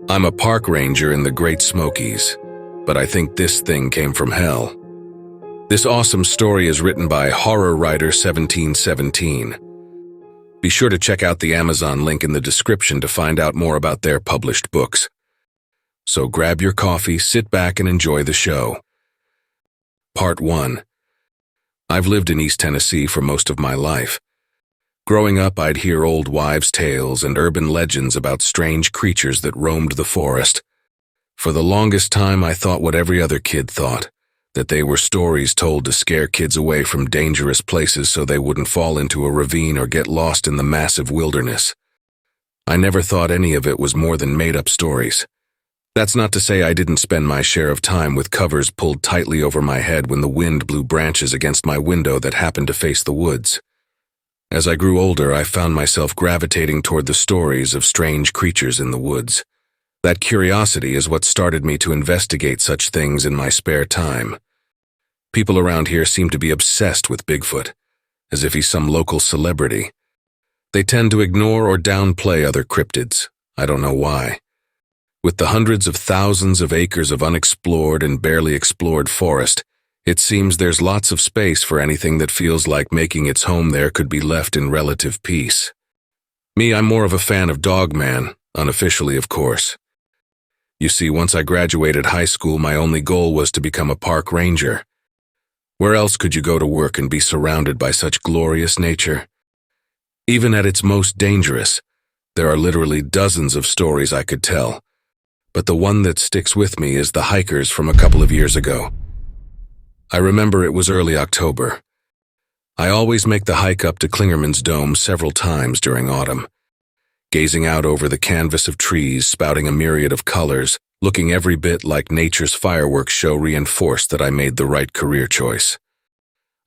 I'm a park ranger in the Great Smokies, but I think this thing came from hell. This awesome story is written by Horror Writer 1717. Be sure to check out the Amazon link in the description to find out more about their published books. So grab your coffee, sit back, and enjoy the show. Part 1. I've lived in East Tennessee for most of my life. Growing up, I'd hear old wives' tales and urban legends about strange creatures that roamed the forest. For the longest time, I thought what every other kid thought, that they were stories told to scare kids away from dangerous places so they wouldn't fall into a ravine or get lost in the massive wilderness. I never thought any of it was more than made-up stories. That's not to say I didn't spend my share of time with covers pulled tightly over my head when the wind blew branches against my window that happened to face the woods. As I grew older, I found myself gravitating toward the stories of strange creatures in the woods. That curiosity is what started me to investigate such things in my spare time. People around here seem to be obsessed with Bigfoot, as if he's some local celebrity. They tend to ignore or downplay other cryptids. I don't know why. With the hundreds of thousands of acres of unexplored and barely explored forest, it seems there's lots of space for anything that feels like making its home there could be left in relative peace. Me, I'm more of a fan of Dogman, unofficially of course. You see, once I graduated high school, my only goal was to become a park ranger. Where else could you go to work and be surrounded by such glorious nature? Even at its most dangerous, there are literally dozens of stories I could tell. But the one that sticks with me is the hikers from a couple of years ago. I remember it was early October. I always make the hike up to Klingerman's Dome several times during autumn, gazing out over the canvas of trees spouting a myriad of colors, looking every bit like nature's fireworks show reinforced that I made the right career choice.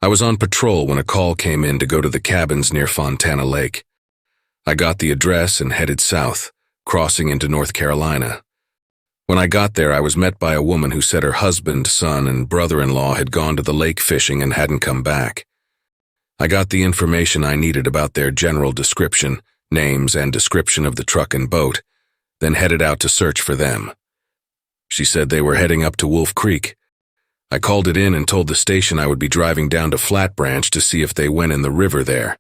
I was on patrol when a call came in to go to the cabins near Fontana Lake. I got the address and headed south, crossing into North Carolina. When I got there, I was met by a woman who said her husband, son, and brother-in-law had gone to the lake fishing and hadn't come back. I got the information I needed about their general description, names, and description of the truck and boat, then headed out to search for them. She said they were heading up to Wolf Creek. I called it in and told the station I would be driving down to Flat Branch to see if they went in the river there.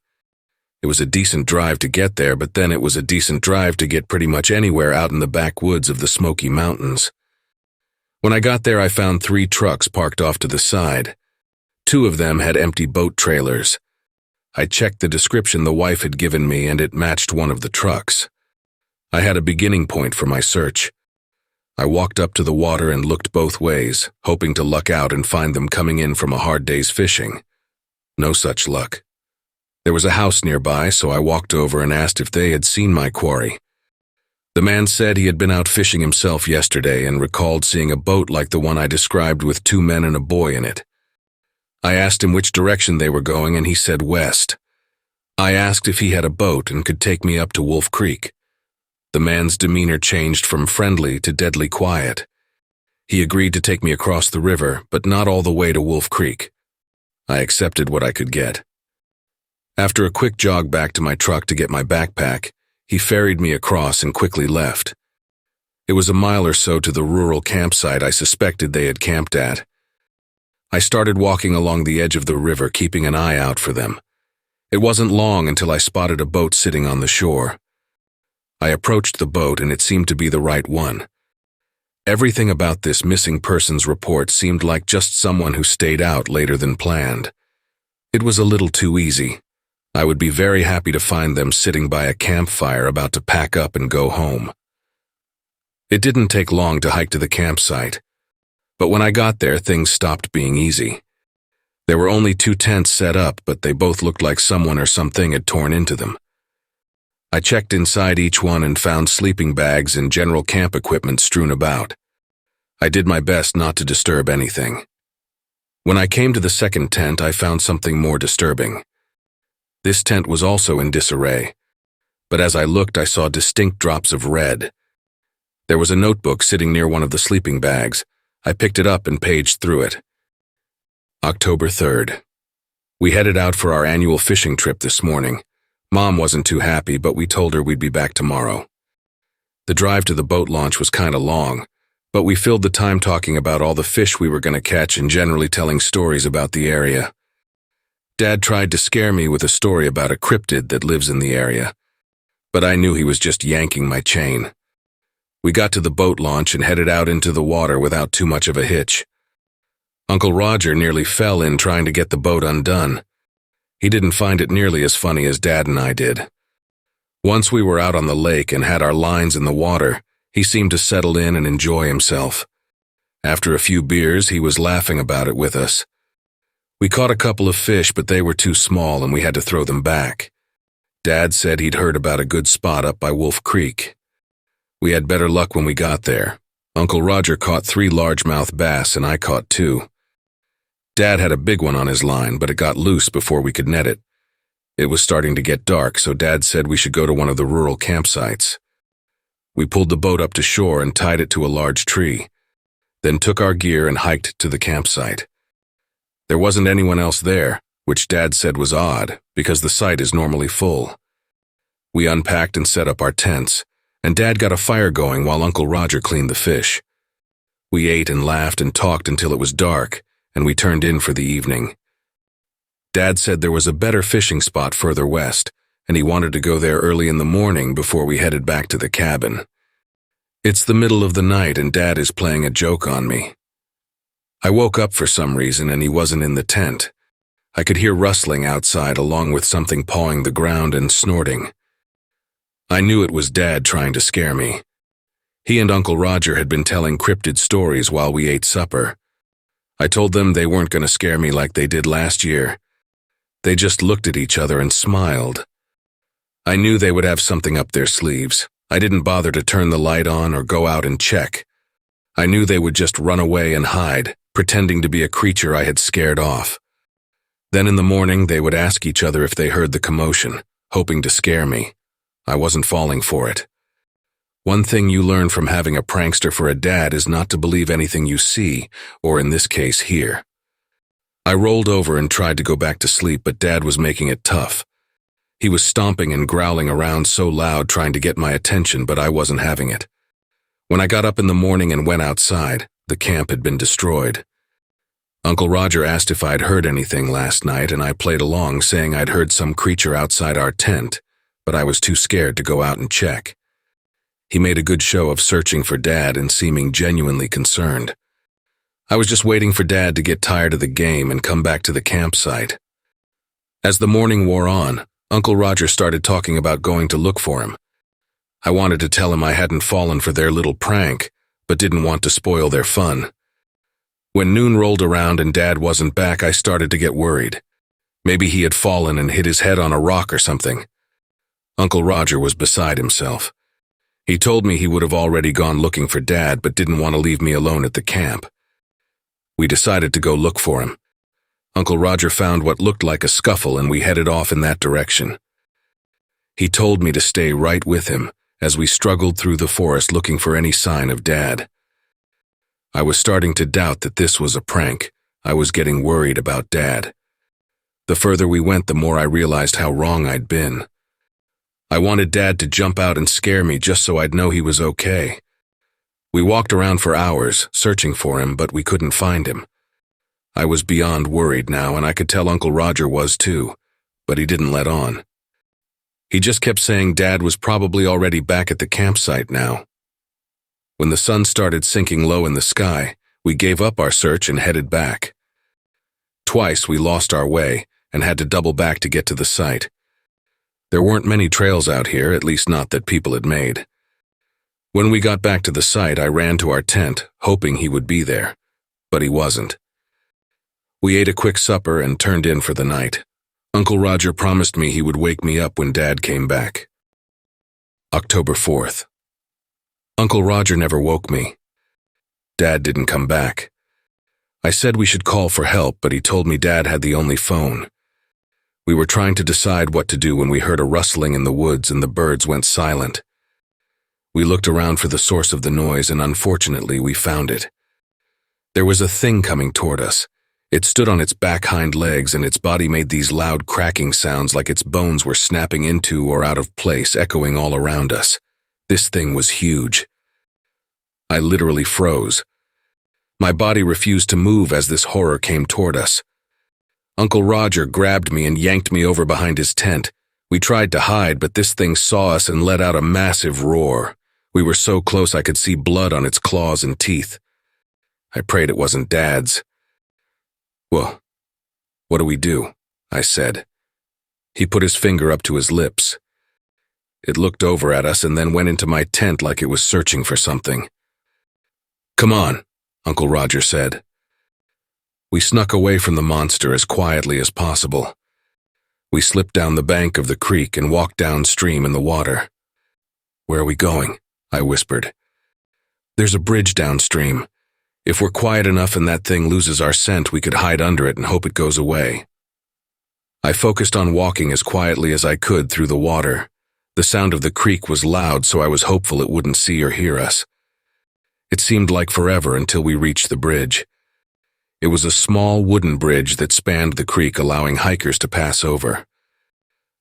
It was a decent drive to get there, but then it was a decent drive to get pretty much anywhere out in the backwoods of the Smoky Mountains. When I got there, I found 3 trucks parked off to the side. 2 of them had empty boat trailers. I checked the description the wife had given me, and it matched one of the trucks. I had a beginning point for my search. I walked up to the water and looked both ways, hoping to luck out and find them coming in from a hard day's fishing. No such luck. There was a house nearby, so I walked over and asked if they had seen my quarry. The man said he had been out fishing himself yesterday and recalled seeing a boat like the one I described with 2 men and a boy in it. I asked him which direction they were going, and he said west. I asked if he had a boat and could take me up to Wolf Creek. The man's demeanor changed from friendly to deadly quiet. He agreed to take me across the river, but not all the way to Wolf Creek. I accepted what I could get. After a quick jog back to my truck to get my backpack, he ferried me across and quickly left. It was a mile or so to the rural campsite I suspected they had camped at. I started walking along the edge of the river, keeping an eye out for them. It wasn't long until I spotted a boat sitting on the shore. I approached the boat, and it seemed to be the right one. Everything about this missing persons report seemed like just someone who stayed out later than planned. It was a little too easy. I would be very happy to find them sitting by a campfire about to pack up and go home. It didn't take long to hike to the campsite, but when I got there, things stopped being easy. There were only 2 tents set up, but they both looked like someone or something had torn into them. I checked inside each one and found sleeping bags and general camp equipment strewn about. I did my best not to disturb anything. When I came to the second tent, I found something more disturbing. This tent was also in disarray, but as I looked, I saw distinct drops of red. There was a notebook sitting near one of the sleeping bags. I picked it up and paged through it. October 3rd. We headed out for our annual fishing trip this morning. Mom wasn't too happy, but we told her we'd be back tomorrow. The drive to the boat launch was kinda long, but we filled the time talking about all the fish we were gonna catch and generally telling stories about the area. Dad tried to scare me with a story about a cryptid that lives in the area, but I knew he was just yanking my chain. We got to the boat launch and headed out into the water without too much of a hitch. Uncle Roger nearly fell in trying to get the boat undone. He didn't find it nearly as funny as Dad and I did. Once we were out on the lake and had our lines in the water, he seemed to settle in and enjoy himself. After a few beers, he was laughing about it with us. We caught a couple of fish, but they were too small and we had to throw them back. Dad said he'd heard about a good spot up by Wolf Creek. We had better luck when we got there. Uncle Roger caught 3 largemouth bass and I caught 2. Dad had a big one on his line, but it got loose before we could net it. It was starting to get dark, so Dad said we should go to one of the rural campsites. We pulled the boat up to shore and tied it to a large tree, then took our gear and hiked to the campsite. There wasn't anyone else there, which Dad said was odd, because the site is normally full. We unpacked and set up our tents, and Dad got a fire going while Uncle Roger cleaned the fish. We ate and laughed and talked until it was dark, and we turned in for the evening. Dad said there was a better fishing spot further west, and he wanted to go there early in the morning before we headed back to the cabin. It's the middle of the night and Dad is playing a joke on me. I woke up for some reason and he wasn't in the tent. I could hear rustling outside along with something pawing the ground and snorting. I knew it was Dad trying to scare me. He and Uncle Roger had been telling cryptid stories while we ate supper. I told them they weren't going to scare me like they did last year. They just looked at each other and smiled. I knew they would have something up their sleeves. I didn't bother to turn the light on or go out and check. I knew they would just run away and hide, pretending to be a creature I had scared off. Then in the morning, they would ask each other if they heard the commotion, hoping to scare me. I wasn't falling for it. One thing you learn from having a prankster for a dad is not to believe anything you see, or in this case, hear. I rolled over and tried to go back to sleep, but Dad was making it tough. He was stomping and growling around so loud trying to get my attention, but I wasn't having it. When I got up in the morning and went outside, the camp had been destroyed. Uncle Roger asked if I'd heard anything last night, and I played along, saying I'd heard some creature outside our tent, but I was too scared to go out and check. He made a good show of searching for Dad and seeming genuinely concerned. I was just waiting for Dad to get tired of the game and come back to the campsite. As the morning wore on, Uncle Roger started talking about going to look for him. I wanted to tell him I hadn't fallen for their little prank, but didn't want to spoil their fun. When noon rolled around and Dad wasn't back, I started to get worried. Maybe he had fallen and hit his head on a rock or something. Uncle Roger was beside himself. He told me he would have already gone looking for Dad, but didn't want to leave me alone at the camp. We decided to go look for him. Uncle Roger found what looked like a scuffle and we headed off in that direction. He told me to stay right with him as we struggled through the forest looking for any sign of Dad. I was starting to doubt that this was a prank. I was getting worried about Dad. The further we went, the more I realized how wrong I'd been. I wanted Dad to jump out and scare me just so I'd know he was okay. We walked around for hours, searching for him, but we couldn't find him. I was beyond worried now, and I could tell Uncle Roger was too, but he didn't let on. He just kept saying Dad was probably already back at the campsite now. When the sun started sinking low in the sky, we gave up our search and headed back. Twice we lost our way and had to double back to get to the site. There weren't many trails out here, at least not that people had made. When we got back to the site, I ran to our tent, hoping he would be there, but he wasn't. We ate a quick supper and turned in for the night. Uncle Roger promised me he would wake me up when Dad came back. October 4th. Uncle Roger never woke me. Dad didn't come back. I said we should call for help, but he told me Dad had the only phone. We were trying to decide what to do when we heard a rustling in the woods and the birds went silent. We looked around for the source of the noise and unfortunately we found it. There was a thing coming toward us. It stood on its back hind legs and its body made these loud cracking sounds like its bones were snapping into or out of place, echoing all around us. This thing was huge. I literally froze. My body refused to move as this horror came toward us. Uncle Roger grabbed me and yanked me over behind his tent. We tried to hide, but this thing saw us and let out a massive roar. We were so close I could see blood on its claws and teeth. I prayed it wasn't Dad's. "Well, what do we do?" I said. He put his finger up to his lips. It looked over at us and then went into my tent like it was searching for something. "Come on," Uncle Roger said. We snuck away from the monster as quietly as possible. We slipped down the bank of the creek and walked downstream in the water. "Where are we going?" I whispered. "There's a bridge downstream. If we're quiet enough and that thing loses our scent, we could hide under it and hope it goes away." I focused on walking as quietly as I could through the water. The sound of the creek was loud, so I was hopeful it wouldn't see or hear us. It seemed like forever until we reached the bridge. It was a small wooden bridge that spanned the creek, allowing hikers to pass over.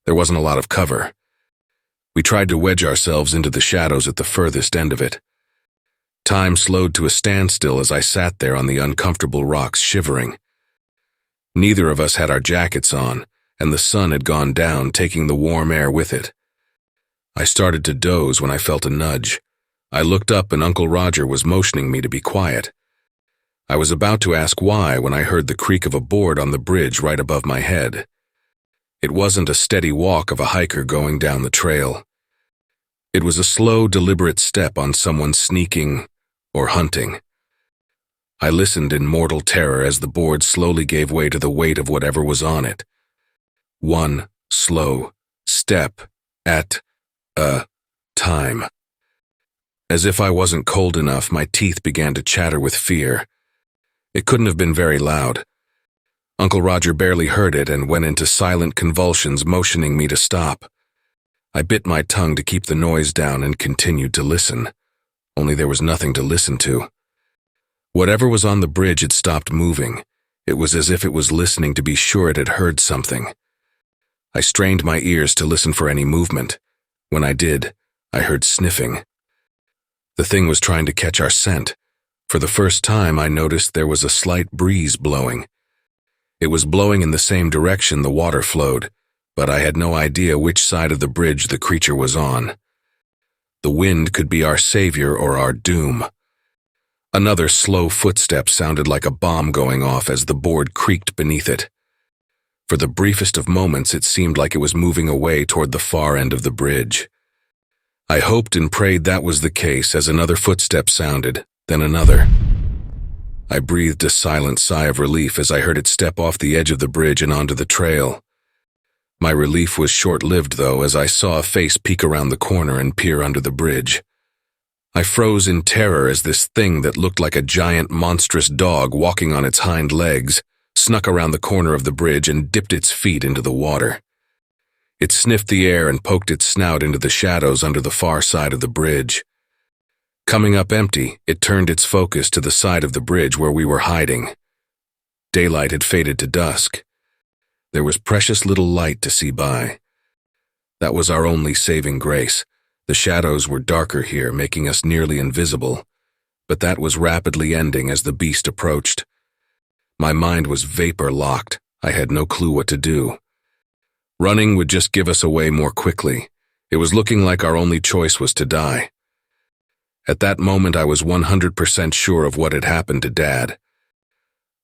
There wasn't a lot of cover. We tried to wedge ourselves into the shadows at the furthest end of it. Time slowed to a standstill as I sat there on the uncomfortable rocks, shivering. Neither of us had our jackets on, and the sun had gone down, taking the warm air with it. I started to doze when I felt a nudge. I looked up and Uncle Roger was motioning me to be quiet. I was about to ask why when I heard the creak of a board on the bridge right above my head. It wasn't a steady walk of a hiker going down the trail. It was a slow, deliberate step on someone sneaking or hunting. I listened in mortal terror as the board slowly gave way to the weight of whatever was on it. One slow step at a time. As if I wasn't cold enough, my teeth began to chatter with fear. It couldn't have been very loud. Uncle Roger barely heard it and went into silent convulsions, motioning me to stop. I bit my tongue to keep the noise down and continued to listen. Only there was nothing to listen to. Whatever was on the bridge had stopped moving. It was as if it was listening to be sure it had heard something. I strained my ears to listen for any movement. When I did, I heard sniffing. The thing was trying to catch our scent. For the first time, I noticed there was a slight breeze blowing. It was blowing in the same direction the water flowed, but I had no idea which side of the bridge the creature was on. The wind could be our savior or our doom. Another slow footstep sounded like a bomb going off as the board creaked beneath it. For the briefest of moments, it seemed like it was moving away toward the far end of the bridge. I hoped and prayed that was the case as another footstep sounded, then another. I breathed a silent sigh of relief as I heard it step off the edge of the bridge and onto the trail. My relief was short-lived, though, as I saw a face peek around the corner and peer under the bridge. I froze in terror as this thing that looked like a giant, monstrous dog walking on its hind legs snuck around the corner of the bridge and dipped its feet into the water. It sniffed the air and poked its snout into the shadows under the far side of the bridge. Coming up empty, it turned its focus to the side of the bridge where we were hiding. Daylight had faded to dusk. There was precious little light to see by. That was our only saving grace. The shadows were darker here, making us nearly invisible, but that was rapidly ending as the beast approached. My mind was vapor-locked. I had no clue what to do. Running would just give us away more quickly. It was looking like our only choice was to die. At that moment, I was 100% sure of what had happened to Dad.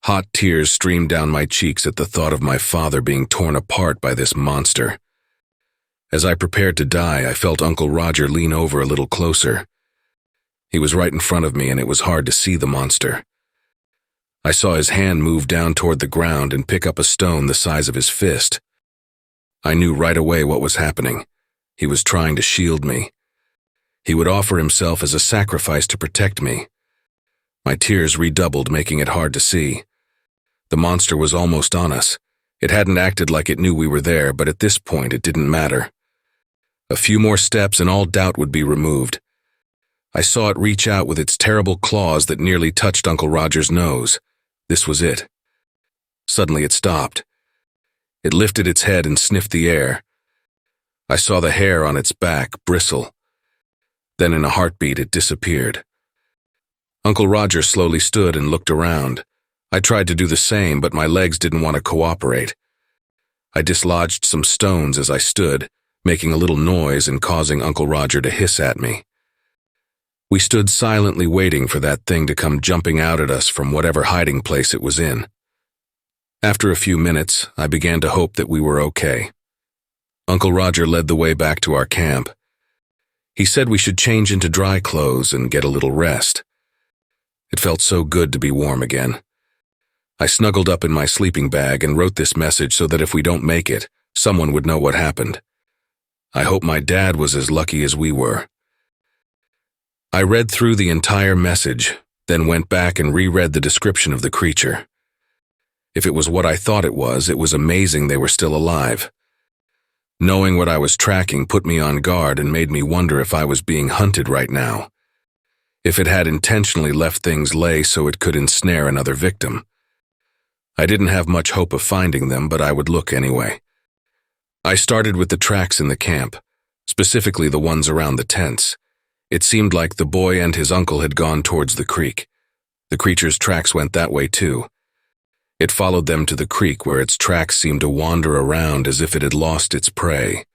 Hot tears streamed down my cheeks at the thought of my father being torn apart by this monster. As I prepared to die, I felt Uncle Roger lean over a little closer. He was right in front of me, and it was hard to see the monster. I saw his hand move down toward the ground and pick up a stone the size of his fist. I knew right away what was happening. He was trying to shield me. He would offer himself as a sacrifice to protect me. My tears redoubled, making it hard to see. The monster was almost on us. It hadn't acted like it knew we were there, but at this point it didn't matter. A few more steps and all doubt would be removed. I saw it reach out with its terrible claws that nearly touched Uncle Roger's nose. This was it. Suddenly it stopped. It lifted its head and sniffed the air. I saw the hair on its back bristle. Then in a heartbeat, it disappeared. Uncle Roger slowly stood and looked around. I tried to do the same, but my legs didn't want to cooperate. I dislodged some stones as I stood, making a little noise and causing Uncle Roger to hiss at me. We stood silently waiting for that thing to come jumping out at us from whatever hiding place it was in. After a few minutes, I began to hope that we were okay. Uncle Roger led the way back to our camp. He said we should change into dry clothes and get a little rest. It felt so good to be warm again. I snuggled up in my sleeping bag and wrote this message so that if we don't make it, someone would know what happened. I hope my dad was as lucky as we were. I read through the entire message, then went back and reread the description of the creature. If it was what I thought it was amazing they were still alive. Knowing what I was tracking put me on guard and made me wonder if I was being hunted right now. If it had intentionally left things lay so it could ensnare another victim. I didn't have much hope of finding them, but I would look anyway. I started with the tracks in the camp, specifically the ones around the tents. It seemed like the boy and his uncle had gone towards the creek. The creature's tracks went that way too. It followed them to the creek where its tracks seemed to wander around as if it had lost its prey.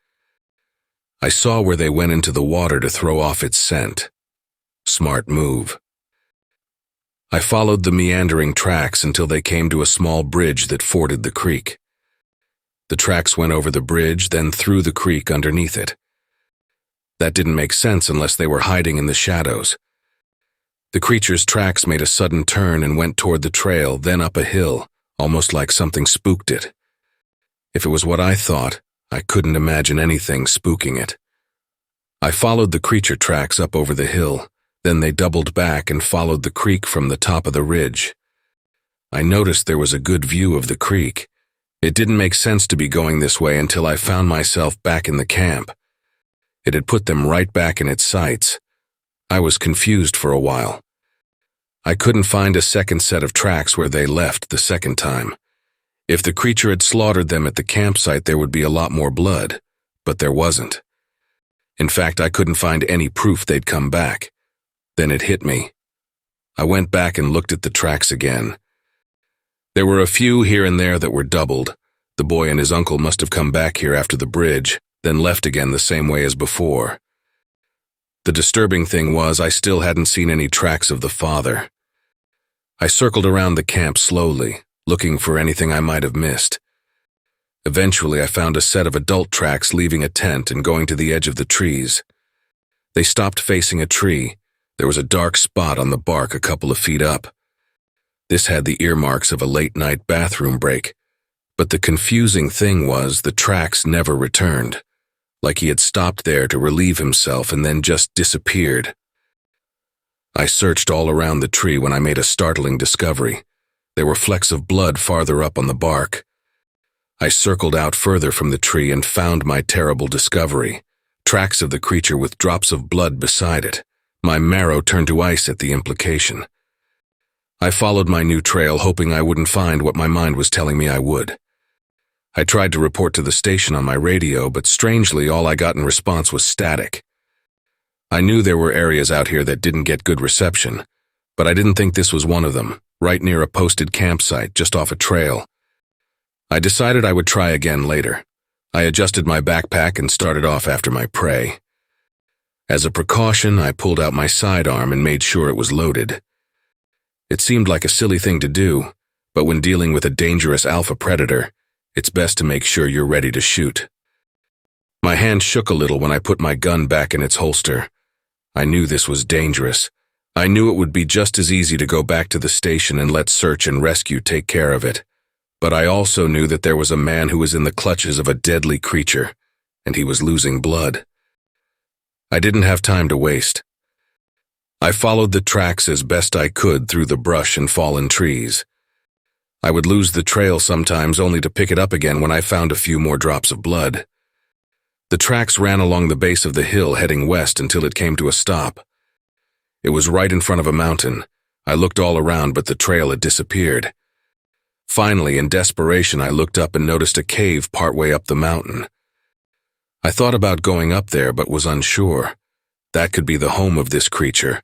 I saw where they went into the water to throw off its scent. Smart move. I followed the meandering tracks until they came to a small bridge that forded the creek. The tracks went over the bridge, then through the creek underneath it. That didn't make sense unless they were hiding in the shadows. The creature's tracks made a sudden turn and went toward the trail, then up a hill, almost like something spooked it. If it was what I thought, I couldn't imagine anything spooking it. I followed the creature tracks up over the hill, then they doubled back and followed the creek from the top of the ridge. I noticed there was a good view of the creek. It didn't make sense to be going this way until I found myself back in the camp. It had put them right back in its sights. I was confused for a while. I couldn't find a second set of tracks where they left the second time. If the creature had slaughtered them at the campsite, there would be a lot more blood, but there wasn't. In fact, I couldn't find any proof they'd come back. Then it hit me. I went back and looked at the tracks again. There were a few here and there that were doubled. The boy and his uncle must have come back here after the bridge, then left again the same way as before. The disturbing thing was I still hadn't seen any tracks of the father. I circled around the camp slowly, looking for anything I might have missed. Eventually, I found a set of adult tracks leaving a tent and going to the edge of the trees. They stopped facing a tree. There was a dark spot on the bark a couple of feet up. This had the earmarks of a late-night bathroom break, but the confusing thing was the tracks never returned, like he had stopped there to relieve himself and then just disappeared. I searched all around the tree when I made a startling discovery. There were flecks of blood farther up on the bark. I circled out further from the tree and found my terrible discovery, tracks of the creature with drops of blood beside it. My marrow turned to ice at the implication. I followed my new trail, hoping I wouldn't find what my mind was telling me I would. I tried to report to the station on my radio, but strangely, all I got in response was static. I knew there were areas out here that didn't get good reception, but I didn't think this was one of them, right near a posted campsite just off a trail. I decided I would try again later. I adjusted my backpack and started off after my prey. As a precaution, I pulled out my sidearm and made sure it was loaded. It seemed like a silly thing to do, but when dealing with a dangerous alpha predator, it's best to make sure you're ready to shoot. My hand shook a little when I put my gun back in its holster. I knew this was dangerous. I knew it would be just as easy to go back to the station and let search and rescue take care of it. But I also knew that there was a man who was in the clutches of a deadly creature, and he was losing blood. I didn't have time to waste. I followed the tracks as best I could through the brush and fallen trees. I would lose the trail sometimes only to pick it up again when I found a few more drops of blood. The tracks ran along the base of the hill heading west until it came to a stop. It was right in front of a mountain. I looked all around, but the trail had disappeared. Finally, in desperation, I looked up and noticed a cave partway up the mountain. I thought about going up there, but was unsure. That could be the home of this creature,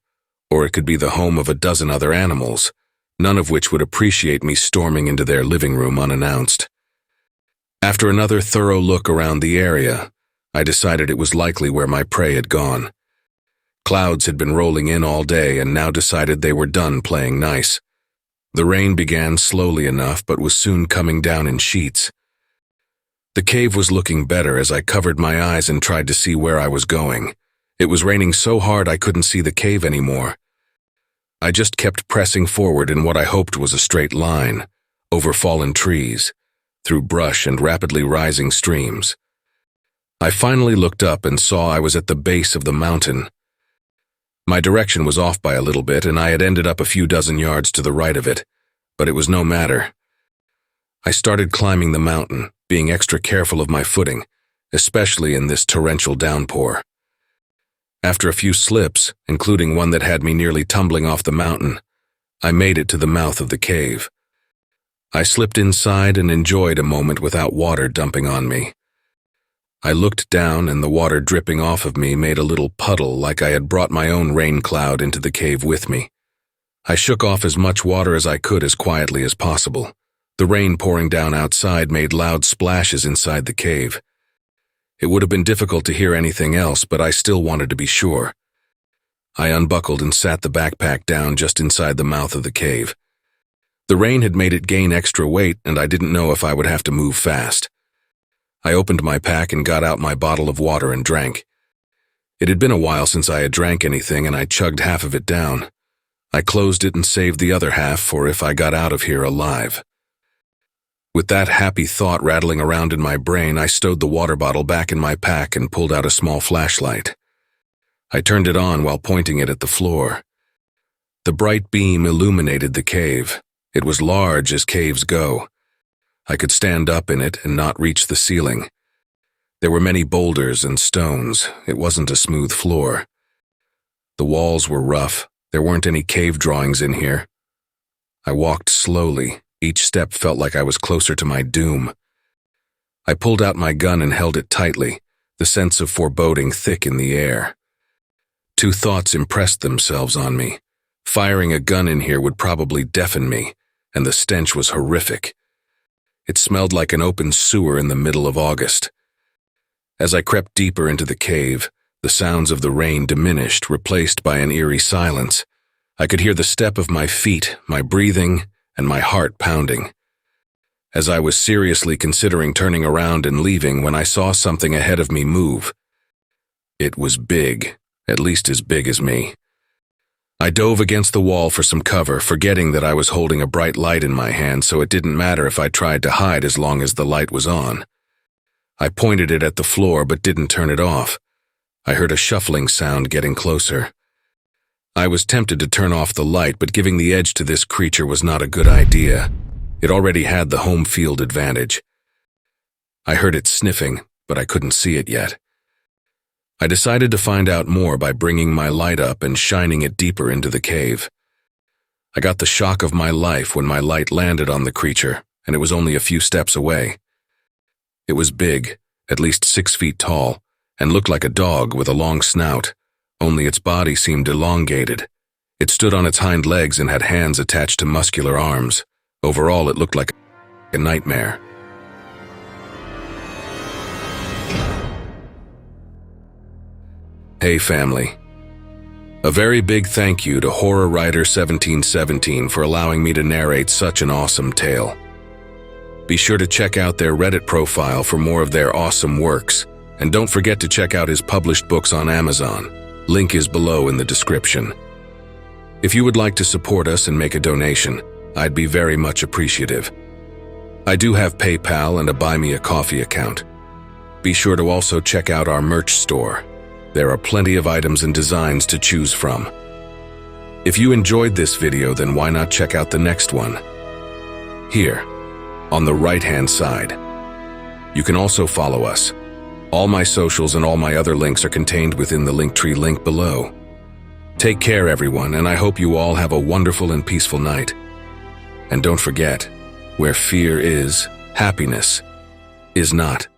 or it could be the home of a dozen other animals, none of which would appreciate me storming into their living room unannounced. After another thorough look around the area, I decided it was likely where my prey had gone. Clouds had been rolling in all day and now decided they were done playing nice. The rain began slowly enough but was soon coming down in sheets. The cave was looking better as I covered my eyes and tried to see where I was going. It was raining so hard I couldn't see the cave anymore. I just kept pressing forward in what I hoped was a straight line, over fallen trees, through brush and rapidly rising streams. I finally looked up and saw I was at the base of the mountain. My direction was off by a little bit, and I had ended up a few dozen yards to the right of it, but it was no matter. I started climbing the mountain, being extra careful of my footing, especially in this torrential downpour. After a few slips, including one that had me nearly tumbling off the mountain, I made it to the mouth of the cave. I slipped inside and enjoyed a moment without water dumping on me. I looked down, and the water dripping off of me made a little puddle like I had brought my own rain cloud into the cave with me. I shook off as much water as I could as quietly as possible. The rain pouring down outside made loud splashes inside the cave. It would have been difficult to hear anything else, but I still wanted to be sure. I unbuckled and sat the backpack down just inside the mouth of the cave. The rain had made it gain extra weight, and I didn't know if I would have to move fast. I opened my pack and got out my bottle of water and drank. It had been a while since I had drank anything, and I chugged half of it down. I closed it and saved the other half for if I got out of here alive. With that happy thought rattling around in my brain, I stowed the water bottle back in my pack and pulled out a small flashlight. I turned it on while pointing it at the floor. The bright beam illuminated the cave. It was large as caves go. I could stand up in it and not reach the ceiling. There were many boulders and stones. It wasn't a smooth floor. The walls were rough. There weren't any cave drawings in here. I walked slowly. Each step felt like I was closer to my doom. I pulled out my gun and held it tightly, the sense of foreboding thick in the air. Two thoughts impressed themselves on me. Firing a gun in here would probably deafen me, and the stench was horrific. It smelled like an open sewer in the middle of August. As I crept deeper into the cave, the sounds of the rain diminished, replaced by an eerie silence. I could hear the step of my feet, my breathing, and my heart pounding. As I was seriously considering turning around and leaving when I saw something ahead of me move. It was big, at least as big as me. I dove against the wall for some cover, forgetting that I was holding a bright light in my hand, so it didn't matter if I tried to hide as long as the light was on. I pointed it at the floor but didn't turn it off. I heard a shuffling sound getting closer. I was tempted to turn off the light, but giving the edge to this creature was not a good idea. It already had the home field advantage. I heard it sniffing, but I couldn't see it yet. I decided to find out more by bringing my light up and shining it deeper into the cave. I got the shock of my life when my light landed on the creature, and it was only a few steps away. It was big, at least 6 feet tall, and looked like a dog with a long snout, only its body seemed elongated. It stood on its hind legs and had hands attached to muscular arms. Overall, it looked like a nightmare. Hey family. A very big thank you to Horror Writer 1717 for allowing me to narrate such an awesome tale. Be sure to check out their Reddit profile for more of their awesome works, and don't forget to check out his published books on Amazon. Link is below in the description. If you would like to support us and make a donation, I'd be very much appreciative. I do have PayPal and a Buy Me a Coffee account. Be sure to also check out our merch store. There are plenty of items and designs to choose from. If you enjoyed this video, then why not check out the next one? Here, on the right-hand side. You can also follow us. All my socials and all my other links are contained within the Linktree link below. Take care, everyone, and I hope you all have a wonderful and peaceful night. And don't forget, where fear is, happiness is not.